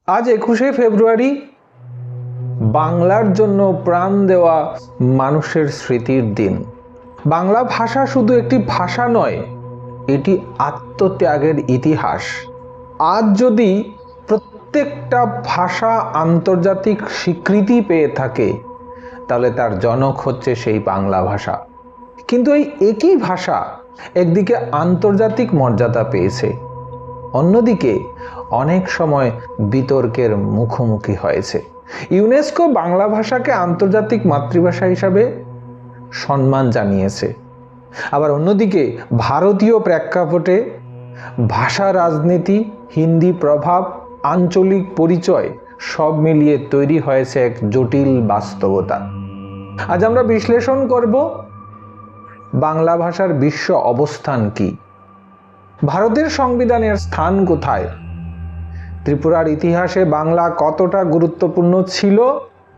আজ 21শে ফেব্রুয়ারি বাংলার জন্য প্রাণ দেওয়া মানুষের স্মৃতির দিন। বাংলা ভাষা শুধু একটি ভাষা নয়, এটি আত্মত্যাগের ইতিহাস। আজ যদি প্রত্যেকটা ভাষা আন্তর্জাতিক স্বীকৃতি পেয়ে থাকে, তাহলে তার জনক হচ্ছে সেই বাংলা ভাষা। কিন্তু এই একই ভাষা একদিকে আন্তর্জাতিক মর্যাদা পেয়েছে, অন্যদিকে অনেক সময় বিতর্কের মুখোমুখি হয়েছে। ইউনেস্কো বাংলা ভাষাকে আন্তর্জাতিক মাতৃভাষা হিসাবে সম্মান জানিয়েছে, আবার অন্যদিকে ভারতীয় প্রেক্ষাপটে ভাষা রাজনীতি, হিন্দি প্রভাব, আঞ্চলিক পরিচয় সব মিলিয়ে তৈরি হয়েছে এক জটিল বাস্তবতা। আজ আমরা বিশ্লেষণ করব বাংলা ভাষার বিশ্ব অবস্থান কি, ভারতের সংবিধানের স্থান কোথায়, ত্রিপুরার ইতিহাসে বাংলা কতটা গুরুত্বপূর্ণ ছিল,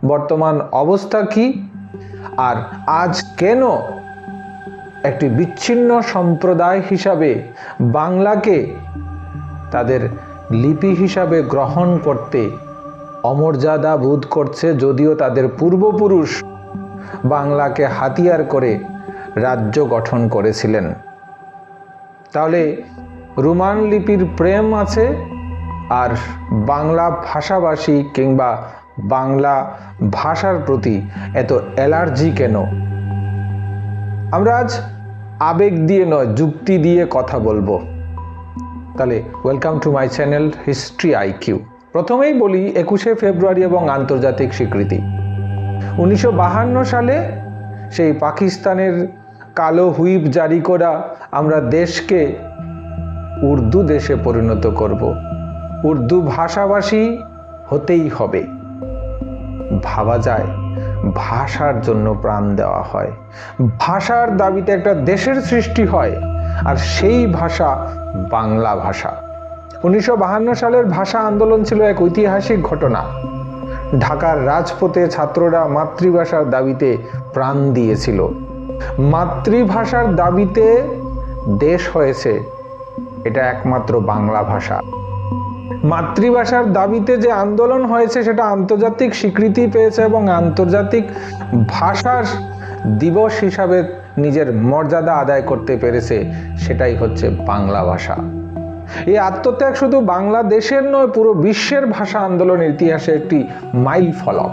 বর্তমান অবস্থা কি, আর আজ কেন একটি বিচ্ছিন্ন সম্প্রদায় হিসাবে বাংলাকে তাদের লিপি হিসাবে গ্রহণ করতে অমর্যাদা বোধ করছে, যদিও তাদের পূর্বপুরুষ বাংলাকে হাতিয়ার করে রাজ্য গঠন করেছিলেন। তাহলে রোমান লিপির প্রেম আছে, আর বাংলা ভাষাভাষী কিংবা বাংলা ভাষার প্রতি এত অ্যালার্জি কেন? আমরা আজ আবেগ দিয়ে নয়, যুক্তি দিয়ে কথা বলবো। তাহলে welcome to my channel history IQ. প্রথমেই বলি 21শে ফেব্রুয়ারি এবং আন্তর্জাতিক স্বীকৃতি। 1952 সালে সেই পাকিস্তানের কালো হুইপ জারি করা আমরা দেশকে উর্দু দেশে পরিণত করব, উর্দু ভাষাভাষী হতেই হবে। ভাবা যায় ভাষার জন্য প্রাণ দেওয়া হয়, ভাষার দাবিতে একটা দেশের সৃষ্টি হয়, আর সেই ভাষা বাংলা ভাষা। 1952 সালের ভাষা আন্দোলন ছিল এক ঐতিহাসিক ঘটনা। ঢাকার রাজপথে ছাত্ররা মাতৃভাষার দাবিতে প্রাণ দিয়েছিল। মাতৃভাষার দাবিতে দেশ হয়েছে, এটা একমাত্র বাংলা ভাষা। মাতৃভাষার দাবিতে যে আন্দোলন হয়েছে সেটা আন্তর্জাতিক স্বীকৃতি পেয়েছে এবং আন্তর্জাতিক ভাষার দিবস হিসাবে নিজের মর্যাদা আদায় করতে পেরেছে, সেটাই হচ্ছে বাংলা ভাষা। এই আত্মত্যাগ শুধু বাংলাদেশের নয়, পুরো বিশ্বের ভাষা আন্দোলনের ইতিহাসে একটি মাইল ফলক।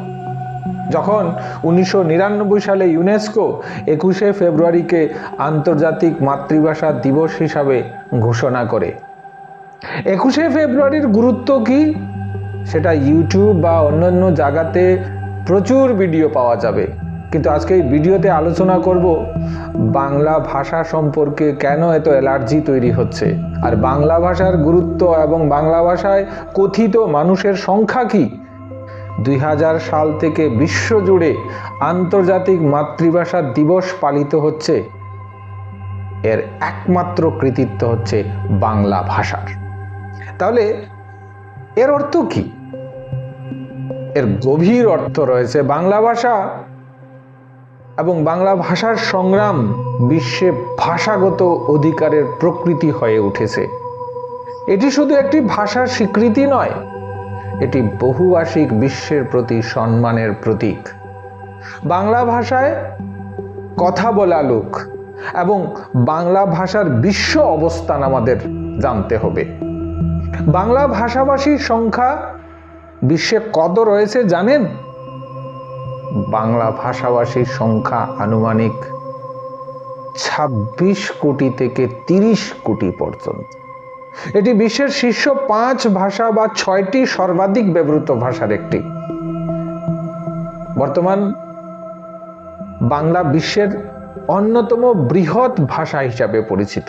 যখন 1999 সালে ইউনেস্কো 21শে ফেব্রুয়ারিকে আন্তর্জাতিক মাতৃভাষা দিবস হিসাবে ঘোষণা করে, 21শে ফেব্রুয়ারির গুরুত্ব কি সেটা ইউটিউব বা অন্যান্য জায়গাতে প্রচুর ভিডিও পাওয়া যাবে, কিন্তু আজকে এই ভিডিওতে আলোচনা করব বাংলা ভাষা সম্পর্কে কেন এত অ্যালার্জি তৈরি হচ্ছে, আর বাংলা ভাষার গুরুত্ব এবং বাংলা ভাষায় কথিত মানুষের সংখ্যা কি। 2000 সাল থেকে বিশ্বজুড়ে আন্তর্জাতিক মাতৃভাষা দিবস পালিত হচ্ছে, এর একমাত্র কৃতিত্ব হচ্ছে বাংলা ভাষার। তাহলে এর অর্থ কি? এর গভীর অর্থ রয়েছে। বাংলা ভাষা এবং বাংলা ভাষার সংগ্রাম বিশ্বে ভাষাগত অধিকারের প্রকৃতি হয়ে উঠেছে। এটি শুধু একটি ভাষার স্বীকৃতি নয়, এটি বহুভাষিক বিশ্বের প্রতি সম্মানের প্রতীক। বাংলা ভাষায় কথা বলা লোক এবং বাংলা ভাষার বিশ্ব অবস্থান আমাদের জানতে হবে। বাংলা ভাষাভাষীর সংখ্যা বিশ্বে কত রয়েছে জানেন? বাংলা ভাষাভাষীর সংখ্যা আনুমানিক 26 কোটি থেকে 30 কোটি পর্যন্ত। এটি বিশ্বের শীর্ষ 5 ভাষা বা 6টি সর্বাধিক ব্যবহৃত ভাষার একটি। বর্তমান বাংলা বিশ্বের অন্যতম বৃহৎ ভাষা হিসাবে পরিচিত,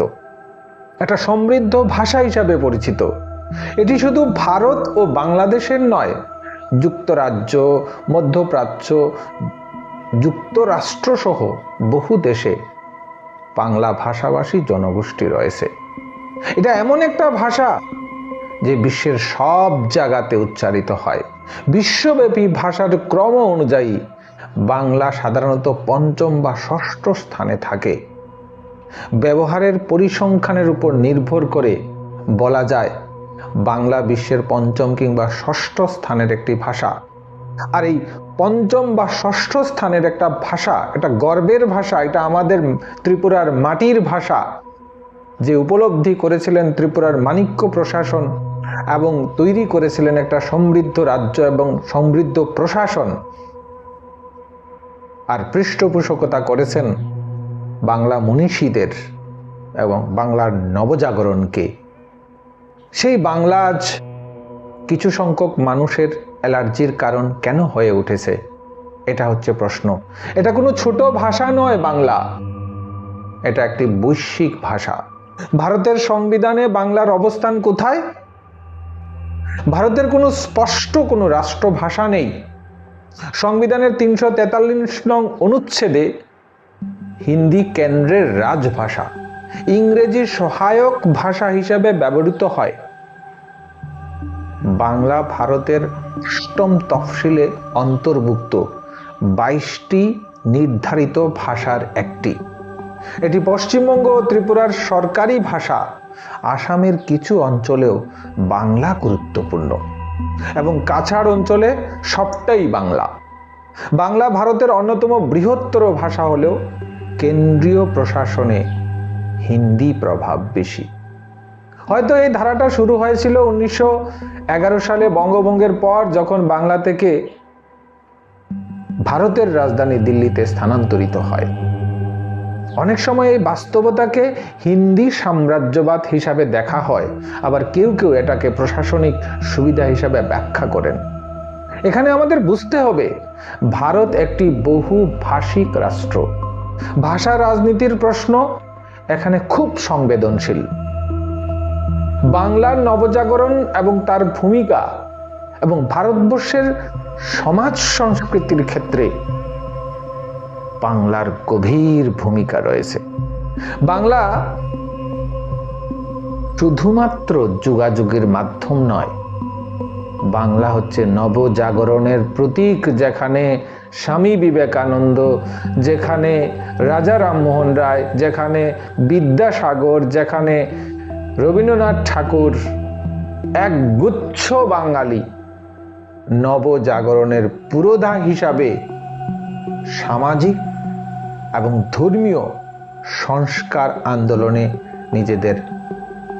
একটা সমৃদ্ধ ভাষা হিসাবে পরিচিত। এটি শুধু ভারত ও বাংলাদেশের নয়, যুক্তরাজ্য, মধ্যপ্রাচ্য, যুক্তরাষ্ট্র সহ বহু দেশে বাংলা ভাষাভাষী জনগোষ্ঠী রয়েছে। এটা এমন একটা ভাষা যে বিশ্বের সব জায়গাতে উচ্চারিত হয়। বিশ্বব্যাপী ভাষার ক্রম অনুযায়ী বাংলা সাধারণত 5ম বা 6ষ্ঠ স্থানে থাকে। ব্যবহারের পরিসংখ্যানের উপর নির্ভর করে বলা যায় বাংলা বিশ্বের পঞ্চম কিংবা ষষ্ঠ স্থানের একটি ভাষা। আর এই পঞ্চম বা ষষ্ঠ স্থানের একটা ভাষা, এটা গর্বের ভাষা, এটা আমাদের ত্রিপুরার মাটির ভাষা, যে উপলব্ধি করেছিলেন ত্রিপুরার মাণিক্য প্রশাসন এবং তৈরি করেছিলেন একটা সমৃদ্ধ রাজ্য এবং সমৃদ্ধ প্রশাসন, আর পৃষ্ঠপোষকতা করেছেন বাংলা মনীষীদের এবং বাংলার নবজাগরণকে। সেই বাংলা আজ কিছু সংখ্যক মানুষের অ্যালার্জির কারণ কেন হয়ে উঠেছে, এটা হচ্ছে প্রশ্ন। এটা কোনো ছোট ভাষা নয় বাংলা, এটা একটি বৈশ্বিক ভাষা। ভারতের সংবিধানে বাংলার অবস্থান কোথায়? ভারতের কোনো স্পষ্ট কোনো রাষ্ট্রভাষা নেই। সংবিধানের 343 নং অনুচ্ছেদে হিন্দি কেন্দ্রের রাজভাষা, ইংরেজি সহায়ক ভাষা হিসেবে ব্যবহৃত হয়। বাংলা ভারতের 8ম তফসিলে অন্তর্ভুক্ত 22টি নির্ধারিত ভাষার একটি। এটি পশ্চিমবঙ্গ ও ত্রিপুরার সরকারি ভাষা। আসামের কিছু অঞ্চলেও বাংলা গুরুত্বপূর্ণ এবং কাছাড় অঞ্চলে সবটাই বাংলা। বাংলা ভারতের অন্যতম বৃহত্তর ভাষা হলেও কেন্দ্রীয় প্রশাসনে হিন্দি প্রভাব বেশি। হয়তো এই ধারাটা শুরু হয়েছিল 1911 সালে বঙ্গভঙ্গের পর, যখন বাংলা থেকে ভারতের রাজধানী দিল্লিতে স্থানান্তরিত হয়। অনেক সময় এই বাস্তবতাকে হিন্দি সাম্রাজ্যবাদ হিসাবে দেখা হয়, আবার কেউ কেউ এটাকে প্রশাসনিক সুবিধা হিসাবে ব্যাখ্যা করেন। এখানে আমাদের বুঝতে হবে, ভারত একটি বহুভাষিক রাষ্ট্র। ভাষা রাজনীতির প্রশ্ন এখানে খুব সংবেদনশীল। বাংলার নবজাগরণ এবং তার ভূমিকা এবং ভারতবর্ষের সমাজ সংস্কৃতির ক্ষেত্রে বাংলার গভীর ভূমিকা রয়েছে। বাংলা শুধুমাত্র যোগাযোগের মাধ্যম নয়, বাংলা হচ্ছে নবজাগরণের প্রতীক। যেখানে স্বামী বিবেকানন্দ, যেখানে রাজা রামমোহন রায়, যেখানে বিদ্যাসাগর, যেখানে রবীন্দ্রনাথ ঠাকুর, এক গুচ্ছ বাঙালি নবজাগরণের পুরোধা হিসাবে সামাজিক এবং ধর্মীয় সংস্কার আন্দোলনে নিজেদের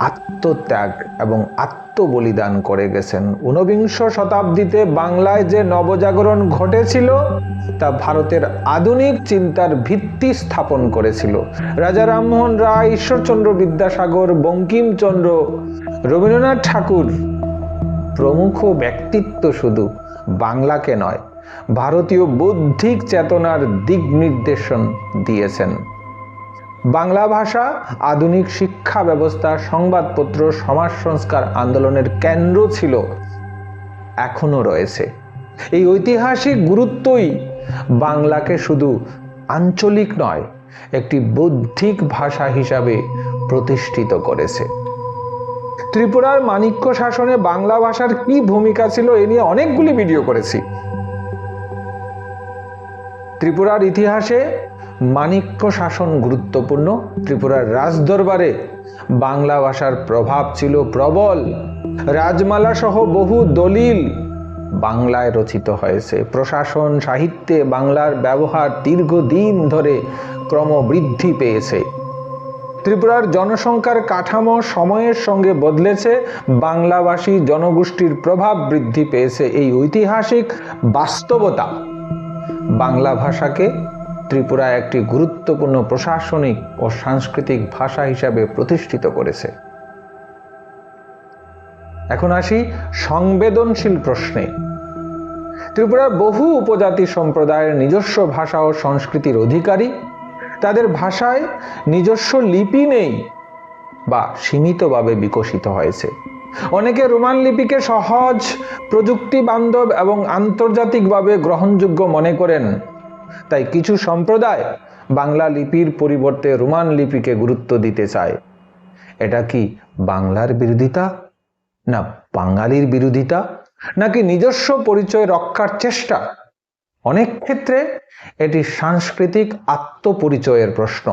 আত্মত্যাগ এবং আত্মবলিদান করে গেছেন। 19বিংশ শতাব্দীতে বাংলায় যে নবজাগরণ ঘটেছিল তা ভারতের আধুনিক চিন্তার ভিত্তি স্থাপন করেছিল। রাজা রামমোহন রায়, ঈশ্বরচন্দ্র বিদ্যাসাগর, বঙ্কিমচন্দ্র, রবীন্দ্রনাথ ঠাকুর প্রমুখ ব্যক্তিত্ব শুধু বাংলাকে নয়, ভারতীয় বৌদ্ধিক চেতনার দিক নির্দেশন দিয়েছেন। বাংলা ভাষা আধুনিক শিক্ষা ব্যবস্থা, সংবাদপত্র, সমাজ সংস্কার আন্দোলনের কেন্দ্র ছিল, এখনো রয়েছে। এই ঐতিহাসিক গুরুত্বই বাংলাকে শুধু আঞ্চলিক নয়, একটি বৌদ্ধিক ভাষা হিসাবে প্রতিষ্ঠিত করেছে। ত্রিপুরার মাণিক্য শাসনে বাংলা ভাষার কি ভূমিকা ছিল এ নিয়ে অনেকগুলি ভিডিও করেছি। ত্রিপুরার ইতিহাসে মাণিক্য শাসন গুরুত্বপূর্ণ। ত্রিপুরার রাজদরবারে বাংলা ভাষার প্রভাব ছিল প্রবল। রাজমালা সহ বহু দলিল বাংলায় রচিত হয়েছে। প্রশাসন, সাহিত্যে বাংলার ব্যবহার দীর্ঘদিন ধরে ক্রমবৃদ্ধি পেয়েছে। ত্রিপুরার জনসংখ্যার কাঠামো সময়ের সঙ্গে বদলেছে, বাংলাভাষী জনগোষ্ঠীর প্রভাব বৃদ্ধি পেয়েছে। এই ঐতিহাসিক বাস্তবতা বাংলা ভাষাকে ত্রিপুরায় একটি গুরুত্বপূর্ণ প্রশাসনিক ও সাংস্কৃতিক ভাষা হিসাবে প্রতিষ্ঠিত করেছে। এখন আসি সংবেদনশীল প্রশ্নে। ত্রিপুরার বহু উপজাতি সম্প্রদায়ের নিজস্ব ভাষা ও সংস্কৃতির অধিকারী। তাদের ভাষায় নিজস্ব লিপি নেই বা সীমিতভাবে বিকশিত হয়েছে। অনেকে রোমান লিপিকে সহজ, প্রযুক্তি বান্ধব এবং আন্তর্জাতিকভাবে গ্রহণযোগ্য মনে করেন। তাই কিছু সম্প্রদায় বাংলা লিপির পরিবর্তে রোমান লিপিকে গুরুত্ব দিতে চায়। এটা কি বাংলার বিরোধিতা, না বাঙালির বিরোধিতা, নাকি নিজস্ব পরিচয় রক্ষার চেষ্টা? অনেক ক্ষেত্রে এটি সাংস্কৃতিক আত্মপরিচয়ের প্রশ্ন।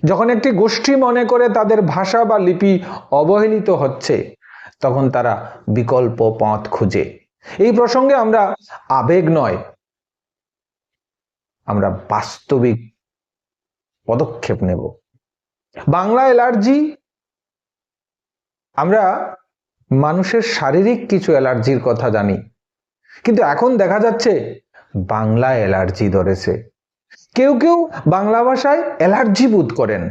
যখন একটি গোষ্ঠী মনে করে তাদের ভাষা বা লিপি অবহেলিত হচ্ছে, তখন তারা বিকল্প পথ খুঁজে। এই প্রসঙ্গে আমরা আবেগ নয়, আমরা বাস্তবিক পদক্ষেপ নেব। বাংলা অ্যালার্জি, আমরা মানুষের শারীরিক কিছু অ্যালার্জির কথা জানি, কিন্তু এখন দেখা যাচ্ছে বাংলা অ্যালার্জি ধরেছে। কেউ কেউ বাংলা ভাষায় অ্যালার্জি বোধ করেন,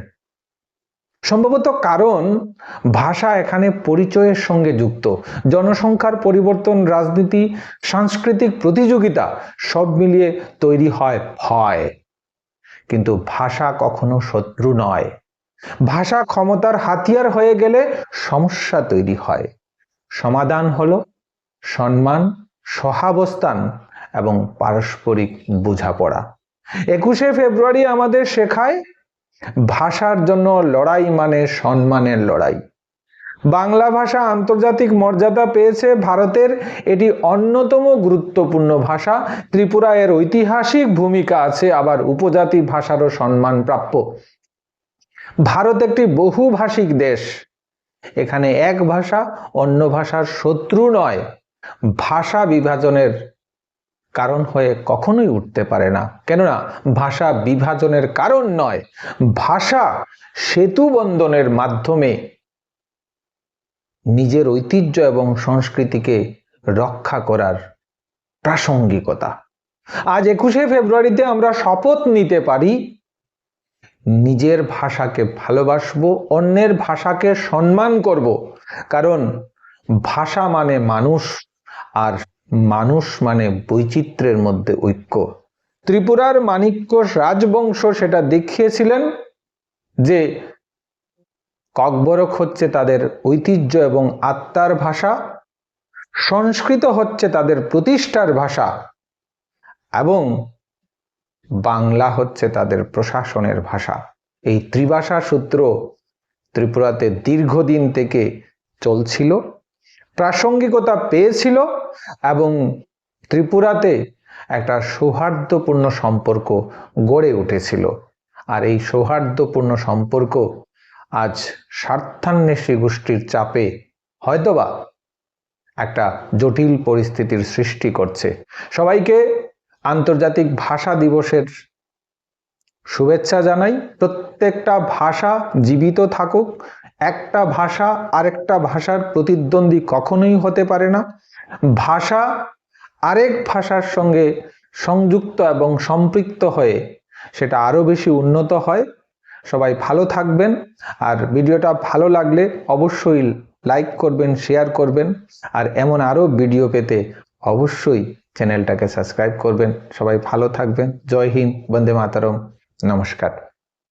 সম্ভবত কারণ ভাষা এখানে পরিচয়ের সঙ্গে যুক্ত। জনসংখ্যার পরিবর্তন, রাজনীতি, সাংস্কৃতিক প্রতিযোগিতা সব মিলিয়ে তৈরি হয় ভয়। কিন্তু ভাষা কখনো শত্রু নয়। ভাষা ক্ষমতার হাতিয়ার হয়ে গেলে সমস্যা তৈরি হয়। সমাধান হলো সম্মান, সহাবস্থান এবং পারস্পরিক বোঝাপড়া। 21শে ফেব্রুয়ারি আমাদের শেখায় ভাষার জন্য লড়াই মানে সম্মানের লড়াই। বাংলা ভাষা আন্তর্জাতিক মর্যাদা পেয়েছে ভারতের, এটি অন্যতম গুরুত্বপূর্ণ ভাষা। ত্রিপুরা এর ঐতিহাসিক ভূমিকা আছে, আবার উপজাতি ভাষারও সম্মান প্রাপ্য। ভারত একটি বহুভাষিক দেশ, এখানে এক ভাষা অন্য ভাষার শত্রু নয়, ভাষা বিভাজনের কারণ হয়ে কখনোই উঠতে পারে না। কেননা ভাষা বিভাজনের কারণ নয়, ভাষা সেতু বন্ধনের মাধ্যমে নিজের ঐতিহ্য এবং সংস্কৃতিকে রক্ষা করার প্রাসঙ্গিকতা। আজ 21শে ফেব্রুয়ারিতে আমরা শপথ নিতে পারি নিজের ভাষাকে ভালোবাসবো, অন্যের ভাষাকে সম্মান করব, কারণ ভাষা মানে মানুষ, আর মানুষ মানে বৈচিত্র্যের মধ্যে ঐক্য। ত্রিপুরার মাণিক্য রাজবংশ সেটা দেখিয়েছিলেন যে ককবরক হচ্ছে তাদের ঐতিহ্য এবং আত্মার ভাষা, সংস্কৃত হচ্ছে তাদের প্রতিষ্ঠার ভাষা, এবং বাংলা হচ্ছে তাদের প্রশাসনের ভাষা। এই ত্রিভাষা সূত্র ত্রিপুরাতে দীর্ঘদিন থেকে চলছিল, প্রাসঙ্গিকতা পেয়েছিল এবং ত্রিপুরাতে একটা সৌহার্দ্যপূর্ণ সম্পর্ক গড়ে উঠেছিল। আর এই সৌহার্দ্যপূর্ণ সম্পর্ক আজ স্বার্থান্বেষী গোষ্ঠীর চাপে হয়তোবা একটা জটিল পরিস্থিতির সৃষ্টি করছে। সবাইকে আন্তর্জাতিক ভাষা দিবসের শুভেচ্ছা জানাই। প্রত্যেকটা ভাষা জীবিত থাকুক। একটা ভাষা আরেকটা ভাষার প্রতিদ্বন্দ্বী কখনোই হতে পারে না। ভাষা আরেক ভাষার সঙ্গে সংযুক্ত এবং সম্পৃক্ত হয়ে সেটা আরো বেশি উন্নত হয়। সবাই ভালো থাকবেন, আর ভিডিওটা ভালো লাগলে অবশ্যই লাইক করবেন, শেয়ার করবেন, আর এমন আরো ভিডিও পেতে অবশ্যই চ্যানেলটাকে সাবস্ক্রাইব করবেন। সবাই ভালো থাকবেন। জয় হিন্দ, বন্দে মাতরম, নমস্কার।